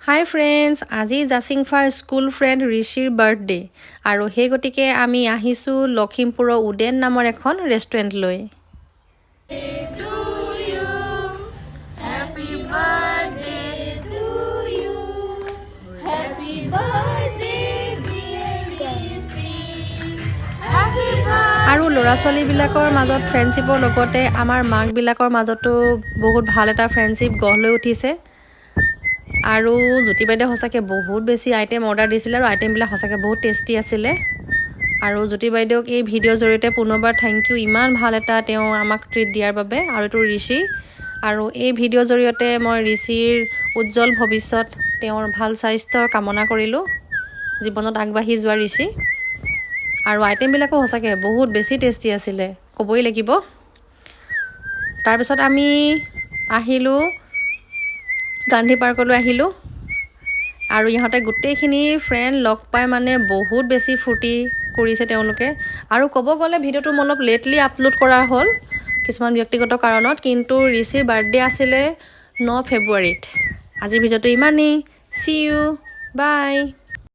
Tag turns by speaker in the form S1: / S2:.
S1: হাই friends, আজি জাচিংফাৰ school friend ঋষিৰ birthday আৰু সেই গতিকে আমি আহিছোঁ লখিমপুৰৰ উডেন নামৰ এখন ৰেষ্টুৰেণ্টলৈ। আৰু ল'ৰা ছোৱালীবিলাকৰ মাজত ফ্ৰেণ্ডশ্বিপৰ লগতে আমাৰ মাকবিলাকৰ মাজতো বহুত ভাল এটা ফ্ৰেণ্ডশ্বিপ গঢ় লৈ উঠিছে। আৰু জ্যোতি বাইদেউ সঁচাকৈ বহুত বেছি আইটেম অৰ্ডাৰ দিছিলে আৰু আইটেমবিলাক সঁচাকৈ বহুত টেষ্টি আছিলে। আৰু জ্যোতি বাইদেউক এই ভিডিঅ'ৰ জৰিয়তে পুনৰবাৰ থেংক ইউ, ইমান ভাল এটা তেওঁ আমাক ট্ৰিট দিয়াৰ বাবে। আৰু এইটো ঋষি, আৰু এই ভিডিঅ'ৰ জৰিয়তে মই ঋষিৰ উজ্জ্বল ভৱিষ্যত, তেওঁৰ ভাল স্বাস্থ্যৰ কামনা কৰিলোঁ, জীৱনত আগবাঢ়ি যোৱা ঋষি। আৰু আইটেমবিলাকো সঁচাকৈ বহুত বেছি টেষ্টি আছিলে, ক'বই লাগিব। তাৰপিছত আমি আহিলোঁ গান্ধী পাৰ্কলৈ আহিলোঁ, আৰু ইহঁতে গোটেইখিনি ফ্ৰেণ্ড লগ পাই মানে বহুত বেছি ফূৰ্তি কৰিছে তেওঁলোকে। আৰু ক'ব গ'লে ভিডিঅ'টো মই অলপ লেটলি আপলোড কৰা হ'ল কিছুমান ব্যক্তিগত কাৰণত, কিন্তু ঋষিৰ বাৰ্থডে আছিলে 9 ফেব্ৰুৱাৰীত। আজিৰ ভিডিঅ'টো ইমানেই। চি ইউ, বাই।